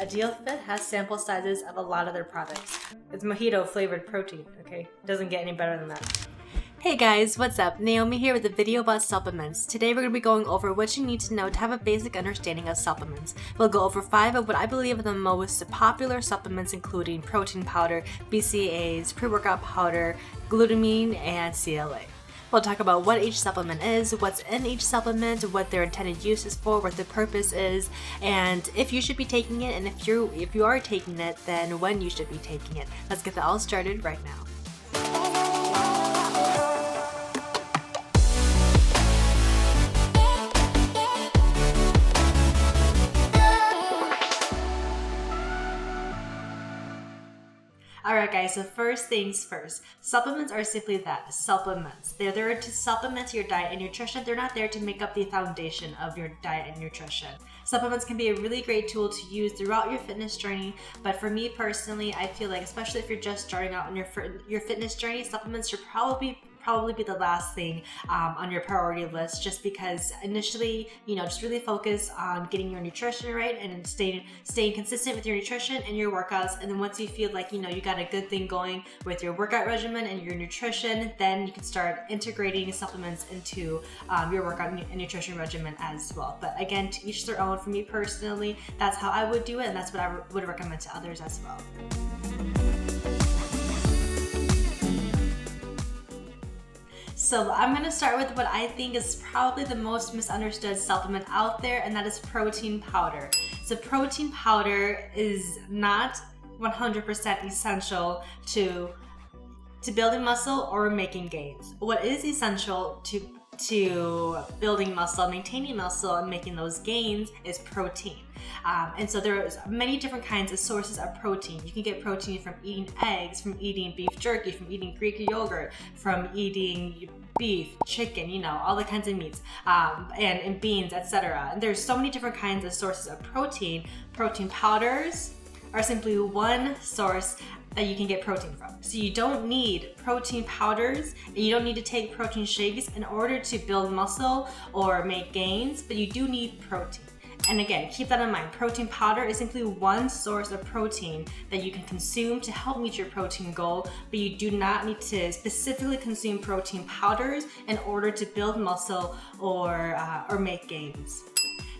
IdealFit has sample sizes of a lot of their products. It's mojito flavored protein, okay? Doesn't get any better than that. Hey guys, what's up? Naomi here with a video about supplements. Today we're going to be going over what you need to know to have a basic understanding of supplements. We'll go over 5 of what I believe are the most popular supplements, including protein powder, BCAAs, pre-workout powder, glutamine, and CLA. We'll talk about what each supplement is, what's in each supplement, what their intended use is for, what the purpose is, and if you should be taking it, and if you are taking it, then when you should be taking it. Let's get that all started right now. Alright guys, so first things first. Supplements are simply that, supplements. They're there to supplement your diet and nutrition. They're not there to make up the foundation of your diet and nutrition. Supplements can be a really great tool to use throughout your fitness journey, but for me personally, I feel like, especially if you're just starting out on your fitness journey, supplements should probably be the last thing on your priority list, just because initially, just really focus on getting your nutrition right and staying consistent with your nutrition and your workouts. And then once you feel like, you got a good thing going with your workout regimen and your nutrition, then you can start integrating supplements into your workout and nutrition regimen as well. But again, to each their own. For me personally, that's how I would do it, and that's what I would recommend to others as well. So I'm going to start with what I think is probably the most misunderstood supplement out there, and that is protein powder. So protein powder is not 100% essential to building muscle or making gains. What is essential to building muscle, maintaining muscle, and making those gains is protein. And so there's many different kinds of sources of protein. You can get protein from eating eggs, from eating beef jerky, from eating Greek yogurt, from eating beef, chicken, all the kinds of meats, and beans, etc. And there's so many different kinds of sources of protein. Protein powders are simply one source that you can get protein from. So you don't need protein powders, and you don't need to take protein shakes in order to build muscle or make gains, but you do need protein. And again, keep that in mind. Protein powder is simply one source of protein that you can consume to help meet your protein goal, but you do not need to specifically consume protein powders in order to build muscle or make gains.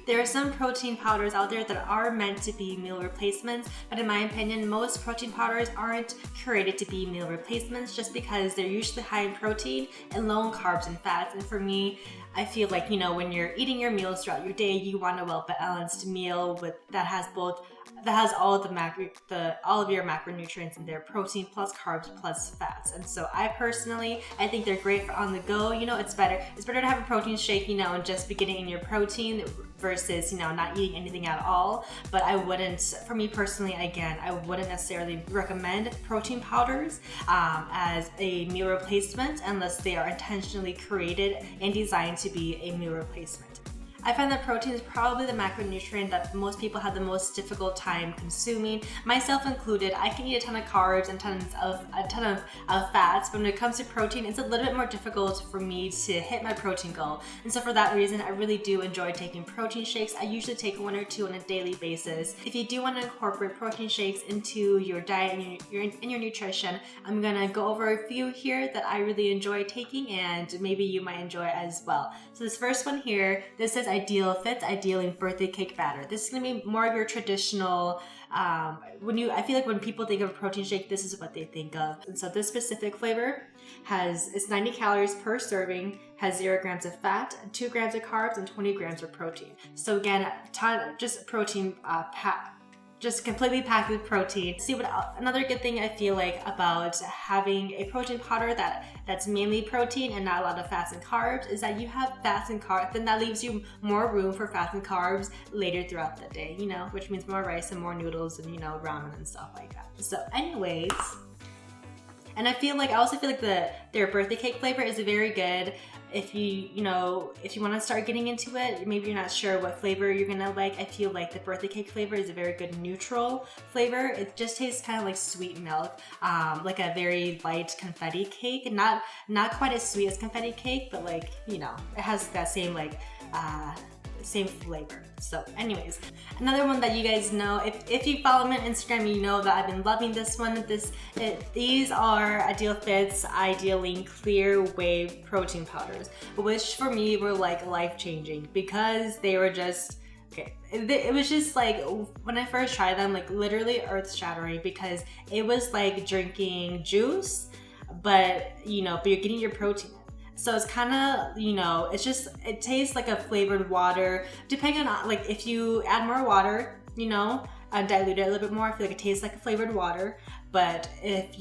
There are some protein powders out there that are meant to be meal replacements, but in my opinion, most protein powders aren't curated to be meal replacements, just because they're usually high in protein and low in carbs and fats. And for me, I feel like, when you're eating your meals throughout your day, you want a well-balanced meal that has all of your macronutrients in there, protein plus carbs plus fats. And so I think they're great for on the go. It's better to have a protein shake, and just be getting in your protein versus, not eating anything at all. But for me personally, again, I wouldn't necessarily recommend protein powders as a meal replacement unless they are intentionally created and designed to be a meal replacement. I find that protein is probably the macronutrient that most people have the most difficult time consuming, myself included. I can eat a ton of carbs and a ton of fats, but when it comes to protein, it's a little bit more difficult for me to hit my protein goal. And so for that reason, I really do enjoy taking protein shakes. I usually take 1 or 2 on a daily basis. If you do want to incorporate protein shakes into your diet and your nutrition, I'm gonna go over a few here that I really enjoy taking, and maybe you might enjoy as well. So this first one here, this is IdealFit, Ideal birthday cake batter. This is going to be more of your traditional, I feel like when people think of a protein shake, this is what they think of. And so this specific flavor it's 90 calories per serving, has 0 grams of fat, 2 grams of carbs, and 20 grams of protein. So again, just protein just completely packed with protein. See, another good thing I feel like about having a protein powder that's mainly protein and not a lot of fats and carbs is that you have fats and carbs, then that leaves you more room for fats and carbs later throughout the day, which means more rice and more noodles and, ramen and stuff like that. So anyways, and I also feel like their birthday cake flavor is very good. If you want to start getting into it, maybe you're not sure what flavor you're gonna like. I feel like the birthday cake flavor is a very good neutral flavor. It just tastes kind of like sweet milk, like a very light confetti cake. Not quite as sweet as confetti cake, but it has that same same flavor. So anyways, another one that you guys know, if you follow me on Instagram, you know that I've been loving this one. These are IdealFit's IdealLean Clear Whey protein powders, which for me were like life-changing because they were just, okay, it was just like, when I first tried them, like literally earth-shattering, because it was like drinking juice, but you're getting your protein. So it's kind of, it tastes like a flavored water, depending on, like, if you add more water, dilute it a little bit more, I feel like it tastes like a flavored water. But if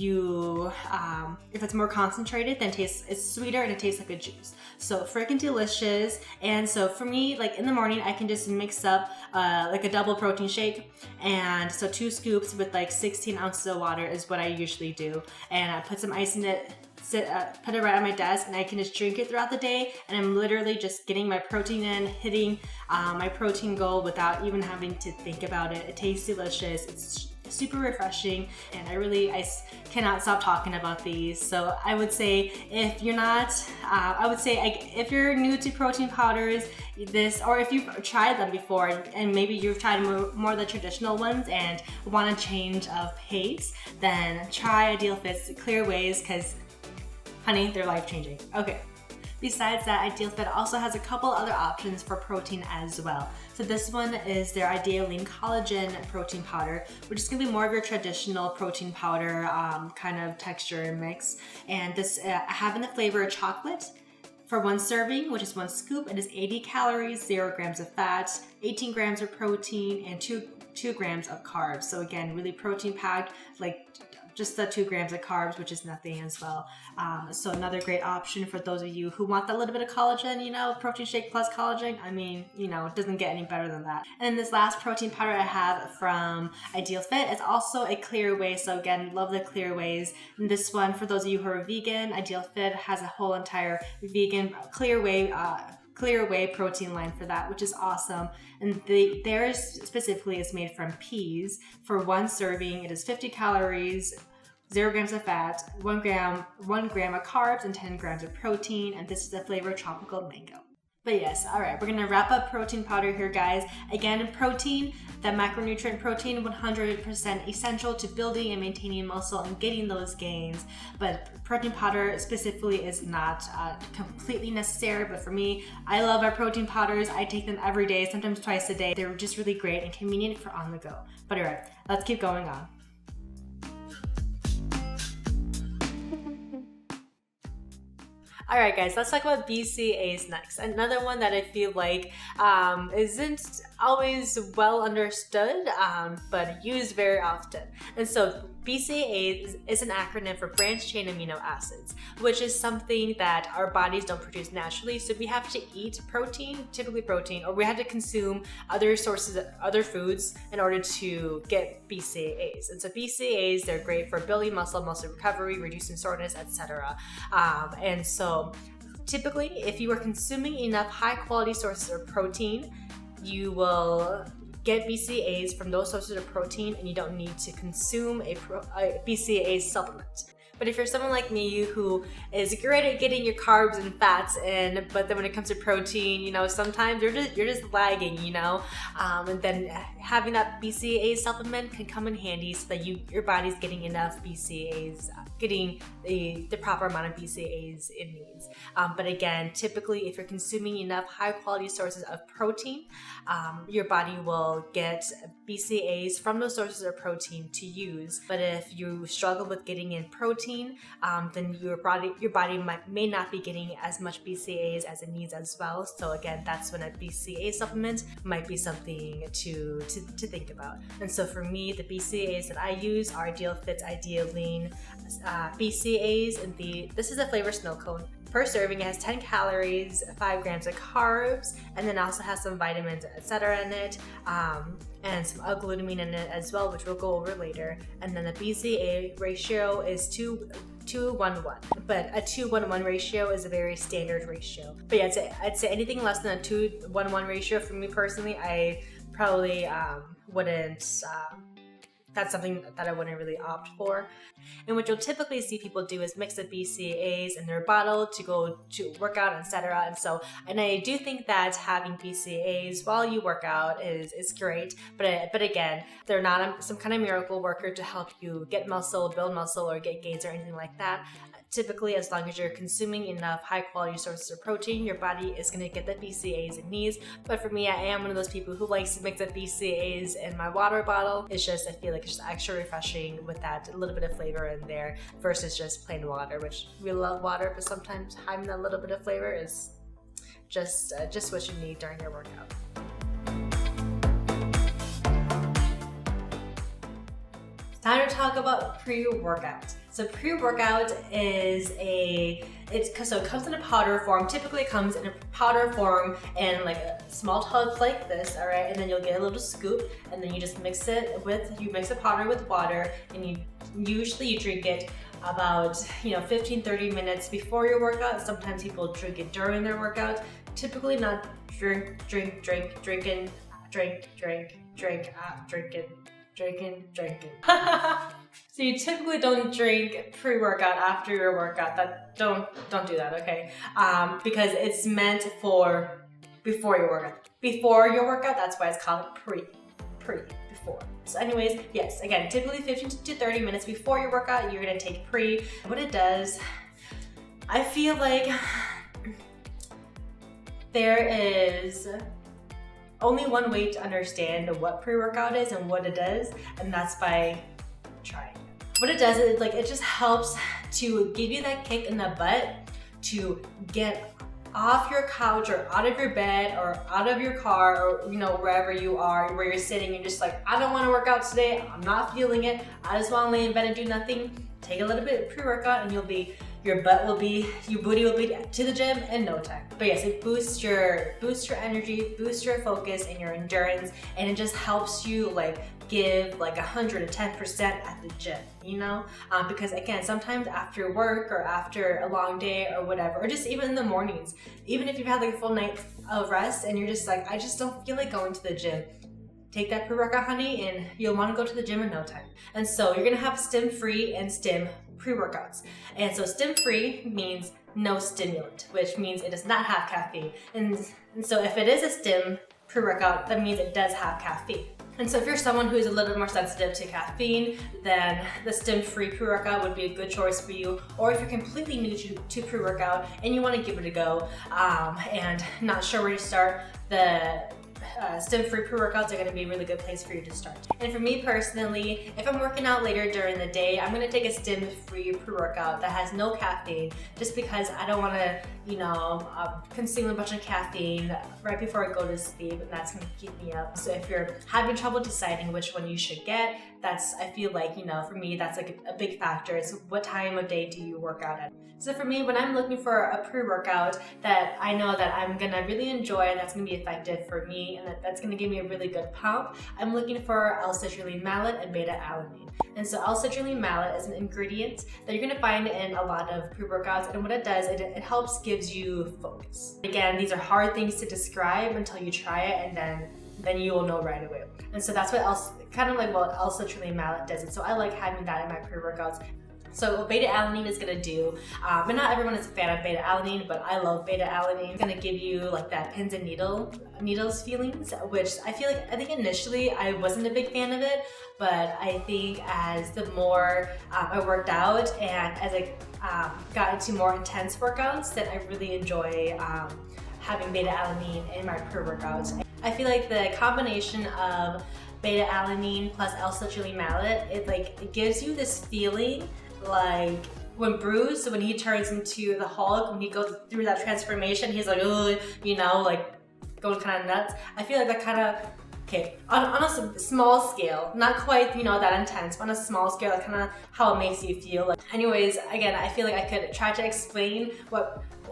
it's more concentrated, then it's sweeter and it tastes like a juice. So freaking delicious. And so for me, like in the morning, I can just mix up like a double protein shake. And so 2 scoops with like 16 ounces of water is what I usually do. And I put some ice in it, put it right on my desk, and I can just drink it throughout the day. And I'm literally just getting my protein in, hitting my protein goal without even having to think about it. It tastes delicious. It's super refreshing, and I cannot stop talking about these. So I would say if you're not, if you're new to protein powders, or if you've tried them before and maybe you've tried more of the traditional ones and want a change of pace, then try IdealFit's Clear Wheys, because honey, they're life-changing. Okay. Besides that, IdealFit also has a couple other options for protein as well. So this one is their IdealLean Collagen Protein Powder, which is gonna be more of your traditional protein powder kind of texture and mix. And this, I have in the flavor of chocolate. For 1 serving, which is 1 scoop, it is 80 calories, 0 grams of fat, 18 grams of protein, and 2 grams of carbs. So again, really protein packed, like just the 2 grams of carbs, which is nothing as well. So another great option for those of you who want that little bit of collagen, protein shake plus collagen. I mean, it doesn't get any better than that. And then this last protein powder I have from IdealFit is also a clear whey. So again, love the clear wheys. And this one, for those of you who are vegan, IdealFit has a whole entire vegan clear whey protein line for that, which is awesome. And theirs specifically is made from peas. For 1 serving, it is 50 calories, 0 grams of fat, 1 gram of carbs, and 10 grams of protein. And this is the flavor tropical mango. But yes, all right, we're gonna wrap up protein powder here, guys. Again, protein, the macronutrient protein, 100% essential to building and maintaining muscle and getting those gains. But protein powder specifically is not completely necessary. But for me, I love our protein powders. I take them every day, sometimes twice a day. They're just really great and convenient for on the go. But all right, let's keep going on. All right, guys, let's talk about BCAAs next. Another one that I feel like isn't always well understood, but used very often. And so BCAAs is an acronym for branched chain amino acids, which is something that our bodies don't produce naturally. So we have to eat protein, typically protein, or we have to consume other sources, other foods in order to get BCAAs. And so BCAAs, they're great for building muscle recovery, reducing soreness, etc. And so typically, if you are consuming enough high quality sources of protein, you will get BCAAs from those sources of protein, and you don't need to consume a BCAA supplement. But if you're someone like me who is great at getting your carbs and fats in, but then when it comes to protein, sometimes you're just lagging, and then having that BCAA supplement can come in handy so that your body's getting enough BCAAs, getting the proper amount of BCAAs it needs. But again, typically if you're consuming enough high quality sources of protein, your body will get BCAAs from those sources of protein to use. But if you struggle with getting in protein, then your body may not be getting as much BCAAs as it needs as well. So again, that's when a BCAA supplement might be something to think about. And so for me, the BCAAs that I use are IdealFit's IdealLean BCAAs, and this is a flavor snow cone. Per serving, it has 10 calories, 5 grams of carbs, and then also has some vitamins, etc. in it, and some L-Glutamine in it as well, which we'll go over later. And then the BCAA ratio is 2:1:1. But a 2:1:1 ratio is a very standard ratio. But yeah, I'd say anything less than a 2:1:1 ratio for me personally, I probably wouldn't that's something that I wouldn't really opt for. And what you'll typically see people do is mix the BCAAs in their bottle to go to workout, etc. And I do think that having BCAAs while you work out is great, but again, they're not some kind of miracle worker to help you get muscle, build muscle, or get gains or anything like that. Typically, as long as you're consuming enough high quality sources of protein, your body is going to get the BCAAs it needs. But for me, I am one of those people who likes to mix up BCAAs in my water bottle. It's just, I feel like it's just extra refreshing with that a little bit of flavor in there versus just plain water, which we love water, but sometimes having that little bit of flavor is just what you need during your workout. Time to talk about pre-workout. So pre-workout is it comes in a powder form. Typically it comes in a powder form and like a small tub like this, all right? And then you'll get a little scoop and then you just mix the powder with water, and you usually drink it about 15-30 minutes before your workout. Sometimes people drink it during their workout. Typically not drinking. So you typically don't drink pre-workout after your workout. Don't do that, okay? Because it's meant for before your workout. Before your workout, that's why it's called before. So anyways, yes, again, typically 15 to 30 minutes before your workout, you're gonna take pre. What it does, I feel like there is only one way to understand what pre-workout is and what it does, and that's by trying it. What it does is it just helps to give you that kick in the butt to get off your couch or out of your bed or out of your car or wherever you are, where you're sitting. You're just like, I don't want to work out today. I'm not feeling it. I just want to lay in bed and do nothing. Take a little bit of pre-workout and your booty will be to the gym in no time. But yes, it boosts your energy, boosts your focus and your endurance, and it just helps you give 110% at the gym, because again, sometimes after work or after a long day or whatever, or just even in the mornings, even if you've had a full night of rest and you're just like, I just don't feel like going to the gym, take that pre-workout, honey, and you'll want to go to the gym in no time. And so you're gonna have stim-free and stim pre-workouts. And so stim-free means no stimulant, which means it does not have caffeine. And so if it is a stim pre-workout, that means it does have caffeine. And so if you're someone who is a little bit more sensitive to caffeine, then the stim-free pre-workout would be a good choice for you. Or if you're completely new to pre-workout and you want to give it a go and not sure where to start, the stim-free pre-workouts are going to be a really good place for you to start. And for me personally, if I'm working out later during the day, I'm going to take a stim-free pre-workout that has no caffeine, just because I don't want to, consume a bunch of caffeine right before I go to sleep, and that's going to keep me up. So if you're having trouble deciding which one you should get, I feel like, for me, that's a big factor. Is what time of day do you work out at? So for me, when I'm looking for a pre-workout that I know that I'm gonna really enjoy and that's gonna be effective for me and that's gonna give me a really good pump, I'm looking for L-citrulline malate and beta-alanine. And so L-citrulline malate is an ingredient that you're gonna find in a lot of pre-workouts, and what it does, it helps gives you focus. Again, these are hard things to describe until you try it, and then you will know right away. And so that's what L-citrulline malate does. And so I like having that in my pre-workouts. So what beta-alanine is gonna do, and not everyone is a fan of beta-alanine, but I love beta-alanine. It's gonna give you that pins and needles feelings, which I think initially I wasn't a big fan of it, but I think as the more I worked out and as I got into more intense workouts, that I really enjoy having beta-alanine in my pre-workouts. I feel like the combination of beta-alanine plus L-citrulline malate, it gives you this feeling like when Bruce, when he turns into the Hulk, when he goes through that transformation, he's like, oh, going kind of nuts. I feel like that kind of, on a small scale, not quite, that intense, but on a small scale, that's kind of how it makes you feel. Anyways, again, I feel like I could try to explain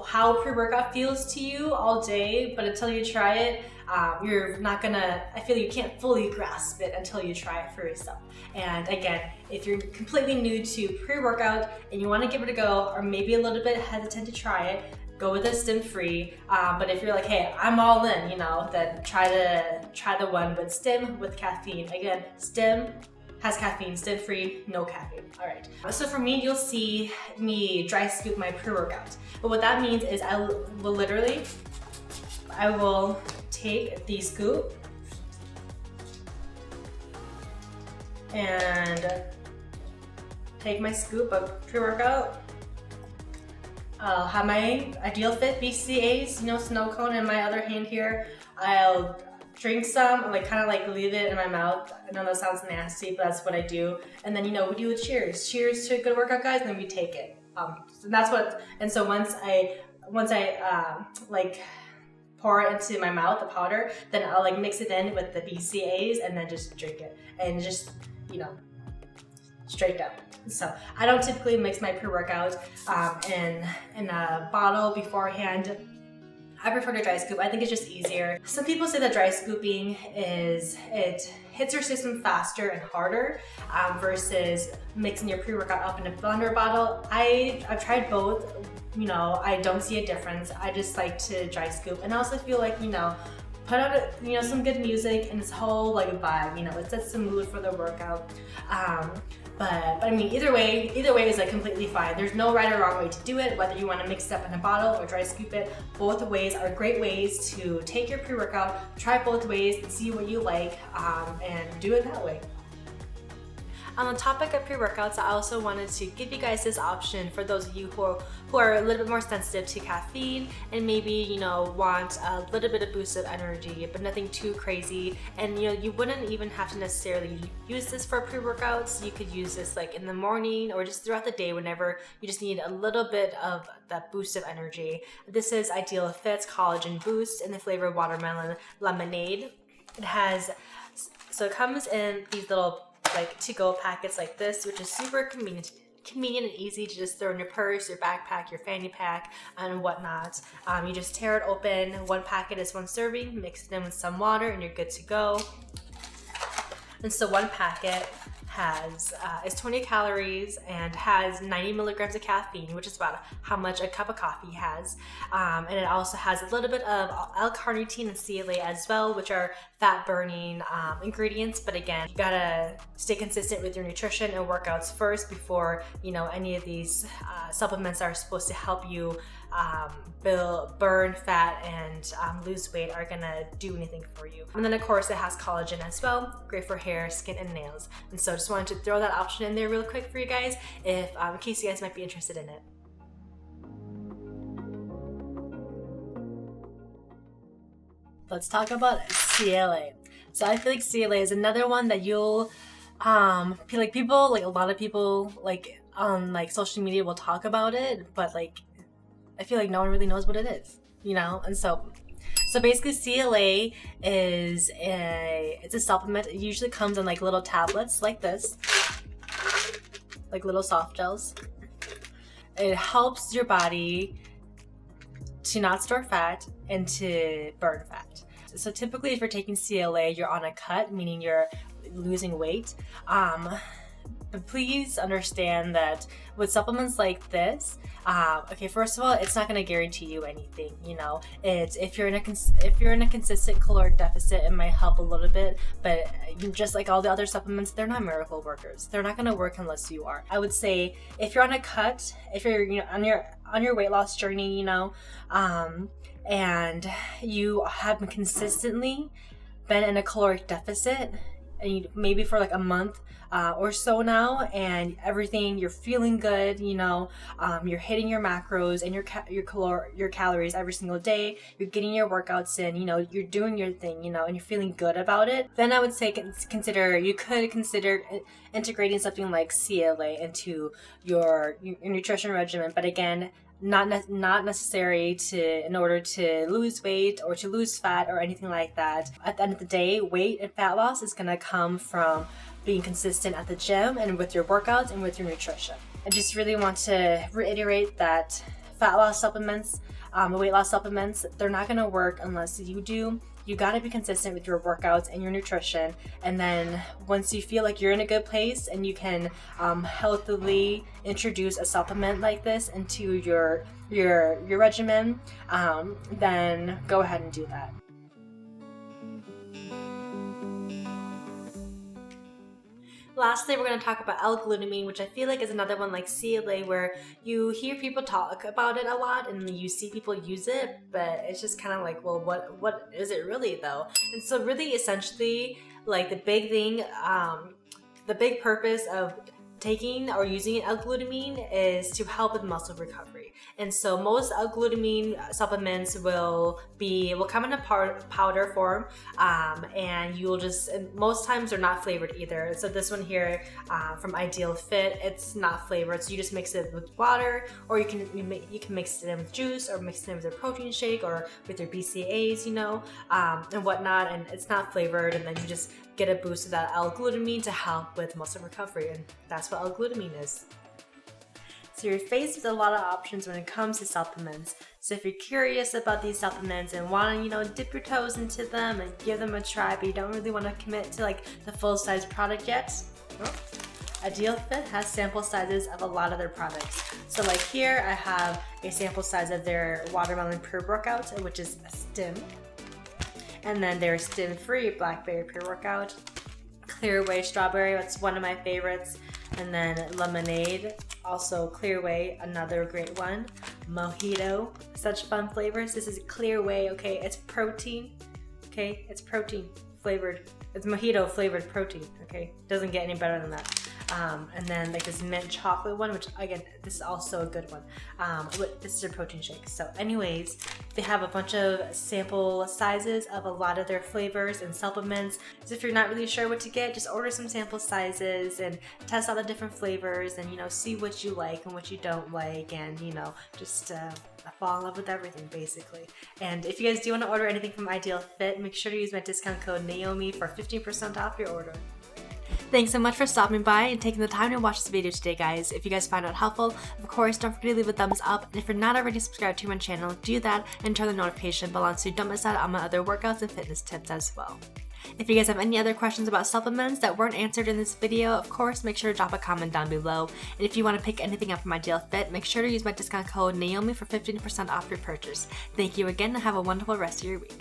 how pre-workout feels to you all day, but until you try it, you're not gonna, I feel you can't fully grasp it until you try it for yourself. And again, if you're completely new to pre-workout and you wanna give it a go, or maybe a little bit hesitant to try it, go with a stim-free. But if you're like, hey, I'm all in, then try the one with stim with caffeine. Again, stim has caffeine, stint-free, no caffeine. All right. So for me, you'll see me dry scoop my pre-workout. But what that means is I will take the scoop and take my scoop of pre-workout. I'll have my IdealFit BCAAs, you know, snow cone in my other hand here. I'll drink some, kind of leave it in my mouth. I know that sounds nasty, but that's what I do. And then, you know, we do a cheers. Cheers to a good workout, guys, and then we take it. So once I pour it into my mouth, the powder, then I'll mix it in with the BCAAs and then just drink it. And just, you know, straight down. So I don't typically mix my pre-workout in a bottle beforehand. I prefer to dry scoop. I think it's just easier. Some people say that dry scooping it hits your system faster and harder versus mixing your pre-workout up in a blender bottle. I've tried both. You know, I don't see a difference. I just like to dry scoop, and I also feel like, you know, put out some good music and this whole vibe. You know, it sets the mood for the workout. But I mean, either way is completely fine. There's no right or wrong way to do it, whether you want to mix it up in a bottle or dry scoop it. Both ways are great ways to take your pre-workout, try both ways, see what you like, and do it that way. On the topic of pre-workouts, I also wanted to give you guys this option for those of you who are a little bit more sensitive to caffeine and maybe, you know, want a little bit of boost of energy, but nothing too crazy. And, you know, you wouldn't even have to necessarily use this for pre-workouts. You could use this in the morning or just throughout the day whenever you just need a little bit of that boost of energy. This is IdealFit's Collagen Boost in the flavor Watermelon Lemonade. It comes in these little to-go packets like this, which is super convenient and easy to just throw in your purse, your backpack, your fanny pack, and whatnot. You just tear it open. One packet is one serving, mix it in with some water, and you're good to go. And so one packet is 20 calories and has 90 milligrams of caffeine, which is about how much a cup of coffee has. And it also has a little bit of L-Carnitine and CLA as well, which are fat burning ingredients. But again, you gotta stay consistent with your nutrition and workouts first before, you know, any of these supplements are supposed to help you burn fat and lose weight are gonna do anything for you. And then of course it has collagen as well, great for hair, skin, and nails. And so just wanted to throw that option in there real quick for you guys in case you guys might be interested in it. Let's talk about CLA. So I feel like CLA is another one that you'll a lot of people on social media will talk about it, but I feel like no one really knows what it is, you know? And so basically CLA is it's a supplement. It usually comes in little tablets like this, little soft gels. It helps your body to not store fat and to burn fat. So typically if you're taking CLA, you're on a cut, meaning you're losing weight. But please understand that with supplements like this, first of all, it's not going to guarantee you anything. You know, it's if you're in a consistent caloric deficit, it might help a little bit. But just like all the other supplements, they're not miracle workers. They're not going to work unless you are. I would say if you're on a cut, if you're on your weight loss journey, you know, and you have been consistently been in a caloric deficit, and maybe for a month or so now, and you're feeling good, you know, you're hitting your macros and your calories every single day, you're getting your workouts in, you know, you're doing your thing, you know, and you're feeling good about it, then I would say you could consider integrating something like CLA into your nutrition regimen. But again, not necessary in order to lose weight or to lose fat or anything like that. At the end of the day, weight and fat loss is going to come from being consistent at the gym and with your workouts and with your nutrition. I just really want to reiterate that fat loss supplements, weight loss supplements, they're not going to work unless you do. You got to be consistent with your workouts and your nutrition, and then once you feel like you're in a good place and you can healthily introduce a supplement like this into your regimen, then go ahead and do that. Lastly, we're going to talk about L-Glutamine, which I feel like is another one like CLA where you hear people talk about it a lot and you see people use it, but it's just kind of like, well, what is it really though? And so really essentially like the big thing, the big purpose of taking or using L-Glutamine is to help with muscle recovery. And so most L-Glutamine supplements will come in a powder form, and you'll just, most times they're not flavored either. So this one here from IdealFit, it's not flavored, so you just mix it with water, or you can mix it in with juice, or mix it in with a protein shake, or with your BCAAs, you know, and whatnot, and it's not flavored, and then you just get a boost of that L-Glutamine to help with muscle recovery, and that's what L-Glutamine is. So you're faced with a lot of options when it comes to supplements. So if you're curious about these supplements and want to, you know, dip your toes into them and give them a try, but you don't really want to commit to like the full-size product yet, IdealFit has sample sizes of a lot of their products. So like here I have a sample size of their watermelon pre-workout, which is a stim. And then their stim-free blackberry pre-workout, Clearway strawberry, that's one of my favorites. And then lemonade, also Clearway, another great one. Mojito, such fun flavors. This is Clearway, okay? It's protein, okay? It's protein flavored. It's mojito flavored protein, okay? Doesn't get any better than that. And then like this mint chocolate one, which again, this is also a good one. This is a protein shake. So anyways, they have a bunch of sample sizes of a lot of their flavors and supplements. So if you're not really sure what to get, just order some sample sizes and test out the different flavors and, you know, see what you like and what you don't like, and, you know, just fall in love with everything basically. And if you guys do want to order anything from IdealFit, make sure to use my discount code Naomi for 15% off your order. Thanks so much for stopping by and taking the time to watch this video today, guys. If you guys find it helpful, of course, don't forget to leave a thumbs up. And if you're not already subscribed to my channel, do that and turn the notification bell on so you don't miss out on my other workouts and fitness tips as well. If you guys have any other questions about supplements that weren't answered in this video, of course, make sure to drop a comment down below. And if you want to pick anything up from IdealFit, make sure to use my discount code Naomi for 15% off your purchase. Thank you again and have a wonderful rest of your week.